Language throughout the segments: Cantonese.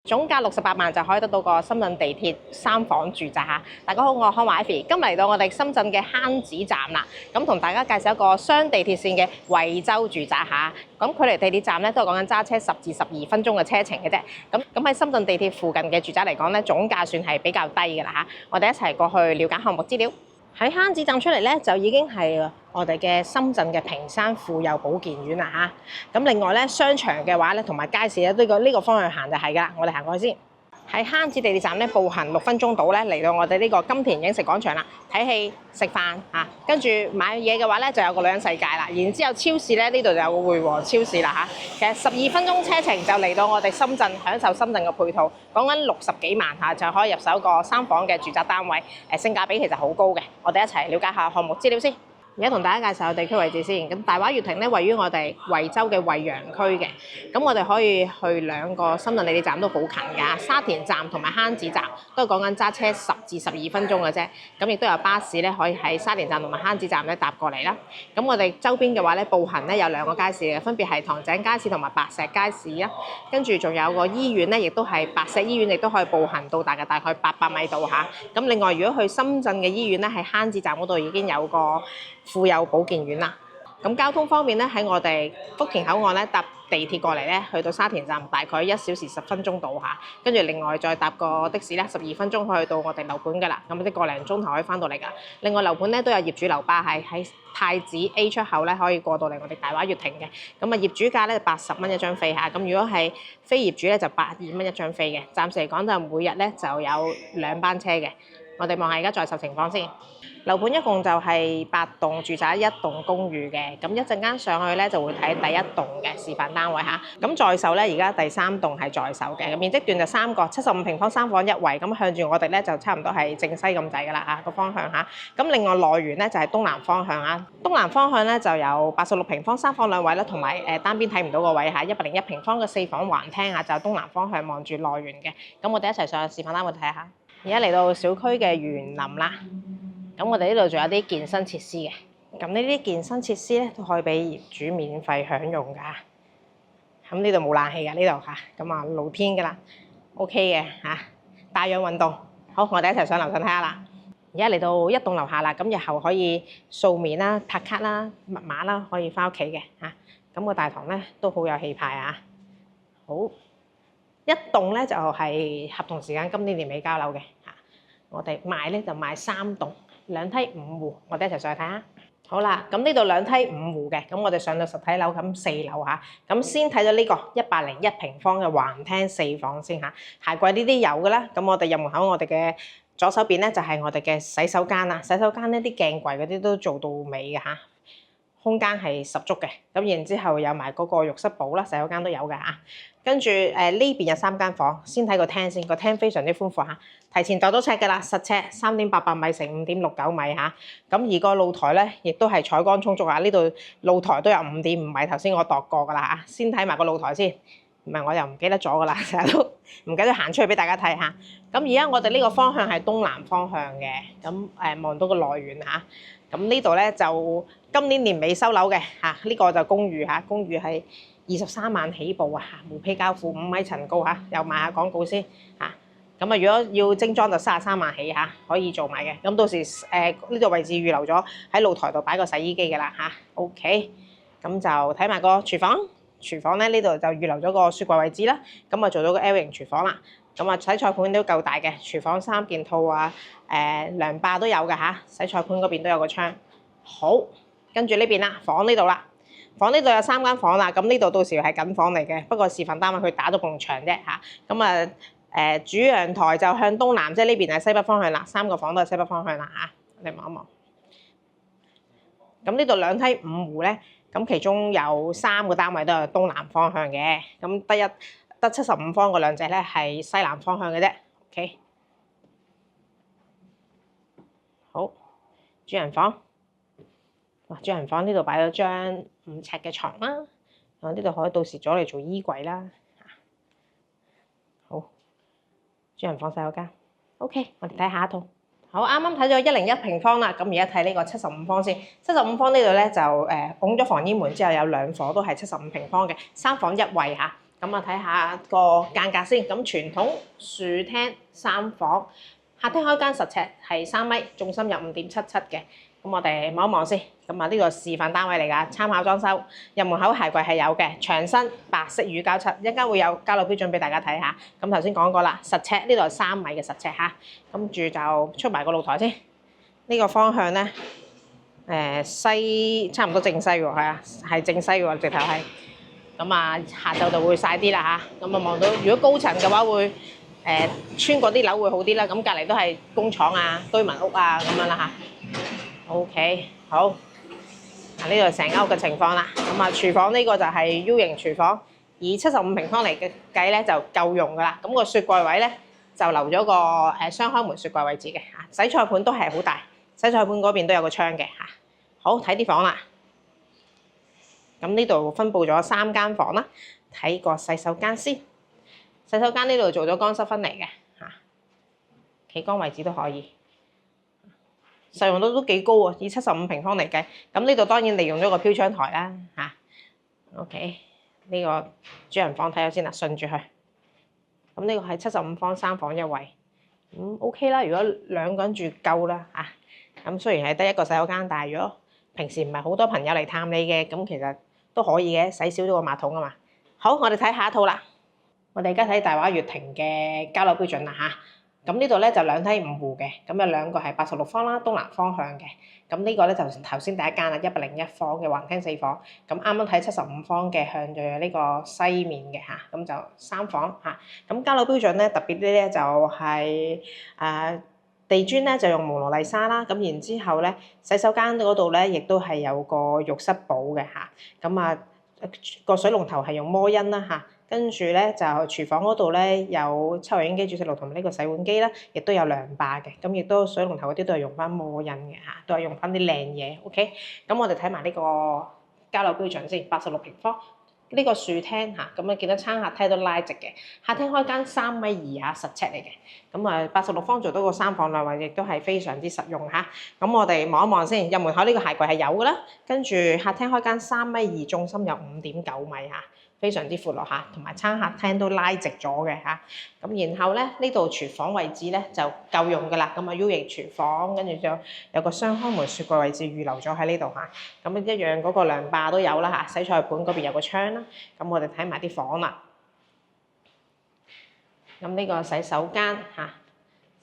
總價68萬就可以得到個深圳地鐵3房住宅嚇。大家好，我係康華 Ivy，今日嚟到我哋深圳嘅坑子站啦。咁同大家介紹一個雙地鐵線嘅惠州住宅嚇。咁距離地鐵站咧都係講緊揸車10至12分鐘嘅車程嘅啫。咁喺深圳地鐵附近嘅住宅嚟講咧，總價算係比較低嘅啦嚇。我哋一齊過去了解項目資料。喺坑子站出嚟咧，就已經係我哋嘅深圳嘅坪山婦幼保健院啦嚇。咁另外咧，商場嘅話咧，同埋街市咧，呢個方向行就係噶啦。我哋行過去先。喺坑子地鐵站咧，步行6分鐘到咧，嚟到我哋呢個金田影食廣場啦，睇戲食飯嚇。跟住買嘢嘅話咧，就有個女人世界啦。然之後超市咧，呢度就有個匯和超市啦嚇。其實12分鐘車程就嚟到我哋深圳，享受深圳嘅配套。講緊60幾萬嚇，就可以入手個3房嘅住宅單位，性價比其實好高嘅。我哋一齊了解下項目資料先。而家同大家介紹下地區位置先。咁大話悅庭咧位於我哋惠州嘅惠陽區嘅，咁我哋可以去2個深圳地鐵站都好近㗎，沙田站同埋坑子站都係講緊揸車10至12分鐘嘅啫。咁亦都有巴士咧可以喺沙田站同埋坑子站咧搭過嚟啦。咁我哋周邊嘅話咧，步行咧有2個街市嘅，分別係塘井街市同埋白石街市啊。跟住仲有個醫院咧，亦都係白石醫院，亦都可以步行到達嘅，大概800米度嚇。咁另外如果去深圳嘅醫院咧，喺坑子站嗰度已經有個婦幼保健院啦。咁交通方面咧，喺我哋福田口岸咧搭地鐵過嚟咧，去到沙田站大概1小時10分鐘到嚇。跟住另外再搭個的士咧，12分鐘可以去到我哋樓盤㗎啦。咁即個零鐘頭可以翻到嚟㗎。另外樓盤咧都有業主樓巴係喺太子 A 出口咧可以過到嚟我哋大話悅庭嘅。咁啊業主價咧80蚊一張飛嚇。咁如果係非業主咧就82蚊一張飛嘅。暫時嚟講就每日咧就有2班車嘅。我哋望下而家在售情況先。樓盤一共就係8棟住宅1棟公寓嘅，咁一陣間上去咧就會睇第1棟嘅示範單位嚇。咁在售咧而家第3棟係在售嘅，咁面積段就3個75平方3房1衛，咁向住我哋咧就差唔多係正西咁滯噶啦嚇個方向嚇。咁另外來源咧就係東南方向嚇，東南方向咧就有86平方3房2衛啦，同埋單邊睇唔到個位嚇101平方嘅4房橫廳嚇，就係東南方向望住來源嘅。咁我哋一齊上去示範單位睇下。而家嚟到小區嘅園林啦。咁我哋呢度仲有啲健身設施嘅，咁呢啲健身設施咧都可以俾業主免費享用㗎。咁呢度冇冷氣㗎，呢度嚇，咁啊露天㗎啦 ，OK 嘅嚇，帶氧運動。好，我哋一齊上樓上睇下啦。而家嚟到1棟樓下啦，咁日後可以掃面啦、拍卡啦、密碼啦，可以翻屋企嘅嚇。咁個大堂咧都好有氣派啊。好，1棟咧就係合同時間今年年尾交樓嘅嚇。我哋賣咧就賣3棟。2梯5戶，我哋一齊上去睇下。好啦，咁呢度2梯5戶嘅，咁我哋上到實體樓咁4樓嚇。咁先睇咗呢個101平方嘅橫廳4房先嚇。鞋櫃呢啲有㗎啦。咁我哋入門口我哋嘅左手邊咧就係我哋嘅洗手間啦。洗手間呢啲鏡櫃嗰啲都做到尾嘅嚇，空間係十足嘅。咁然之後有埋嗰個浴室寶啦，洗手間都有㗎嚇。跟住呢邊有3間房，先睇個廳先，個廳非常之寬闊嚇。提前度咗尺㗎啦，實尺3.88米乘5.69米嚇。咁而個露台咧，亦都係採光充足啊！呢度露台都有5.5米，頭先我度過㗎啦嚇。先睇埋個露台先，唔係我又唔記得咗㗎啦，成日都唔記得行出去俾大家睇下。咁而家我哋呢個方向係東南方向嘅，咁望到個來源嚇。咁呢度咧就今年年尾收樓嘅嚇，呢個就公寓嚇，公寓係23萬起步啊，無坯交付5米層高嚇，又賣下廣告先嚇。咁啊，如果要精裝就33萬起嚇，可以做埋嘅。咁到時呢度位置預留咗喺露台度擺個洗衣機嘅啦嚇。OK，咁就睇埋個廚房。廚房咧呢度就預留咗個雪櫃位置啦。咁啊做咗個 L 型廚房啦。咁啊洗菜盤都夠大嘅，廚房3件套啊，涼霸都有嘅嚇。洗菜盤嗰邊都有個窗。好，跟住呢邊啦，房呢度啦。房呢度有3間房啦。咁呢度到時係緊房嚟嘅，不過示範單位佢打咗埲牆啫嚇。咁啊主陽台就向東南，即係呢邊係西北方向啦。3個房都係西北方向啦嚇。你望一望。咁呢度2梯5戶咧，咁其中有3個單位都係東南方向嘅，咁得75方嗰2隻咧係西南方向嘅啫。OK， 好，主人房。哇，主人房呢度擺咗張5尺嘅床啦，呢度可以到時攞嚟做衣櫃啦。好，主人房洗手間。OK， 我哋睇下一套。好，啱啱睇咗101平方啦，咁而家睇呢個75方先。75方呢度咧就拱咗防煙門之後有2房都係75平方嘅，3房1衛嚇。咁啊，睇下個間隔先。咁傳統樹廳3房，客廳開間實尺係3米，重心有5.77嘅。咁我哋望一望先。咁啊，呢個示範單位嚟㗎，參考裝修。入門口鞋櫃係有嘅，牆身白色乳膠漆，一陣間會有交樓標準俾大家睇下。咁頭先講過啦，實尺呢度係3米嘅實尺嚇。跟住就出埋個露台先。呢個方向咧，西差唔多正西喎，係啊，係正西喎，直頭係。咁啊，下晝就會曬啲啦嚇。咁啊，望到如果高層嘅話會穿過啲樓會好啲啦。咁隔離都係工廠啊、居民屋啊咁樣啦嚇。OK， 好。啊，呢度成間屋嘅情況啦。咁啊，廚房呢個就係 U 型廚房，以75平方嚟嘅計咧就夠用噶啦。咁個雪櫃位咧就留咗個雙開門雪櫃位置嘅嚇。洗菜盤都係好大，洗菜盤嗰邊都有個窗嘅嚇。好，睇啲房啦。咁呢度分佈咗3間房啦，睇個洗手間先。洗手間呢度做咗乾濕分離嘅嚇，企缸位置都可以。實用度都幾高喎，以75平方嚟計。咁呢度當然利用咗個飄窗台啦嚇。OK， 呢個主人房睇下先啦，順住去。咁呢個係75方3房一衛，OK 啦。如果2個人住夠啦嚇。咁雖然係得一個洗手間，但係如果平時唔係好多朋友嚟探你嘅，咁其實都可以嘅，洗少咗個馬桶啊嘛。好，我哋睇下一套啦。我哋而家睇大話悅庭嘅交樓標準啦嚇。咁呢度咧就2梯5戶嘅，咁有2個係86方啦，東南方向嘅。咁呢個咧就頭先第一間啦，101方嘅橫廳4房。咁啱啱睇75方嘅向住呢個西面嘅嚇，咁就3房嚇。咁交樓標準咧特別啲咧就係地磚咧就用蒙羅麗莎啦，咁然之後咧洗手間嗰度咧亦都係有個浴室寶嘅嚇。咁個水龍頭係用摩恩啦嚇。跟住咧就廚房嗰度咧有抽油煙機、煮食爐同埋呢個洗碗機啦，亦都有涼霸嘅。咁亦都水龍頭嗰啲都係用翻摩印嘅嚇，都係用翻啲靚嘢。OK， 咁我哋睇埋呢個交樓標準先，86平方呢個樹廳嚇，咁見到餐客廳都拉直嘅，客廳開間3米2實尺嚟嘅。咁86方做到個3房2衛，亦都係非常之實用嚇。咁我哋望一望先，入門口呢個鞋櫃係有㗎啦，跟住客廳開間3米2，重心有5.9米嚇。非常之闊落嚇，同埋餐客廳都拉直咗嘅嚇。咁然後咧呢度廚房位置咧就夠用㗎啦。咁U 型廚房，跟住就有個雙開門雪櫃位置預留咗喺呢度嚇。咁一樣嗰個涼霸都有啦嚇。洗菜盤嗰邊有個窗啦。咁我哋睇埋啲房啦。咁呢個洗手間嚇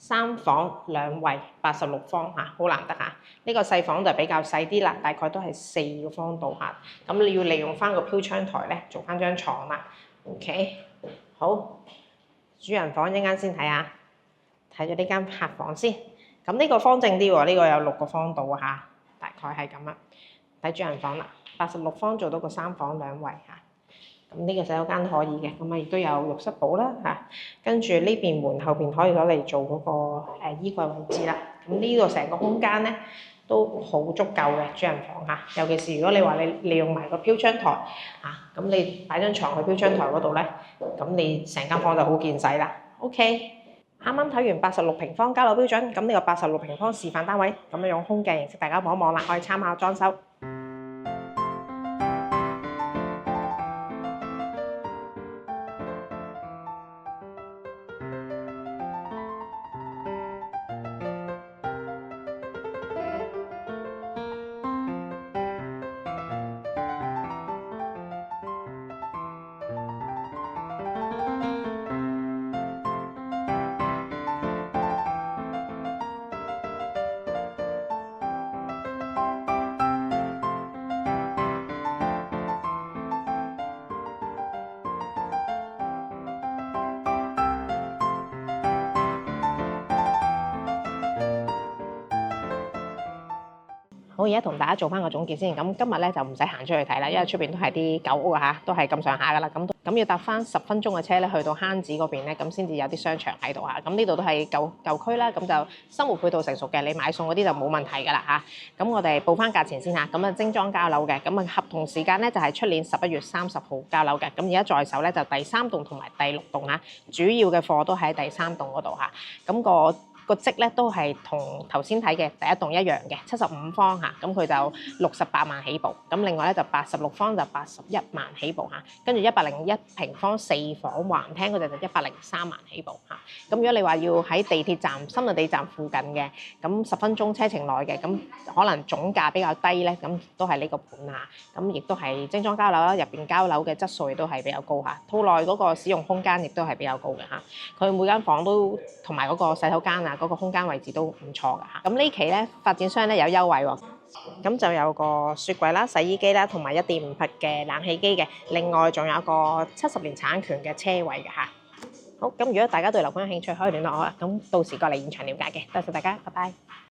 ，3房2衛86方嚇，好難得嚇。呢個細房就比較細啲啦，大概都係4個方度嚇。咁你要利用翻個飄窗台咧，做翻張床啦。OK， 好，主人房一陣間先睇下，睇咗呢間客房先。咁呢個方正啲喎，呢個有6個方度嚇，大概係咁啦。睇主人房啦，86方做到個3房2衛嚇。咁呢個洗手間都可以嘅，咁亦都有浴室寶啦嚇。跟住呢邊門後邊可以攞嚟做嗰個衣櫃位置啦。咁呢度成個空間咧都好足夠嘅主人房嚇。尤其是如果你話你利用埋個飄窗台嚇，咁你擺張床去飄窗台嗰度咧，咁你成間房就好見使啦。OK， 啱啱睇完86平方交樓標準，咁呢個86平方示範單位，咁樣用空鏡形式大家望一望啦，可以參考裝修。好，而家同大家做翻個總結先。咁今日咧就唔使行出去睇啦，因為出邊都係啲舊屋啊嚇，都係咁上下噶啦。咁要搭翻10分鐘嘅車咧，去到坑子嗰邊咧，咁先至有啲商場喺度嚇。咁呢度都係舊區啦，咁就生活配套成熟嘅，你買餸嗰啲就冇問題噶啦嚇。咁我哋報翻價錢先嚇。咁精裝交樓嘅，咁合同時間咧就係出年11月30號交樓嘅。咁而家在手咧就第3棟同埋第6棟嚇，主要嘅貨都喺第3棟嗰度嚇。咁個個積咧都係同頭先睇嘅第一棟一樣嘅，75方嚇，咁佢就68萬起步。咁另外咧就86方就81萬起步嚇，跟住101平方4房橫廳嗰隻就103萬起步嚇。咁如果你話要喺地鐵站深圳地鐵站附近嘅，咁10分鐘車程內嘅，咁可能總價比較低咧，咁都係呢個盤嚇。咁亦都係精裝交樓啦，入邊交樓嘅質素亦都係比較高嚇，套內嗰個使用空間亦都係比較高嘅嚇。佢每間房都同埋嗰個洗手間啊，嗰個空間位置都唔錯㗎嚇。咁呢期咧發展商咧有優惠喎，咁就有個雪櫃啦、洗衣機啦，同埋1.5匹嘅冷氣機嘅。另外仲有個70年產權嘅車位嘅嚇。好，咁如果大家對樓盤有興趣，可以聯絡我啊。咁到時過嚟現場了解嘅。多謝大家，拜拜。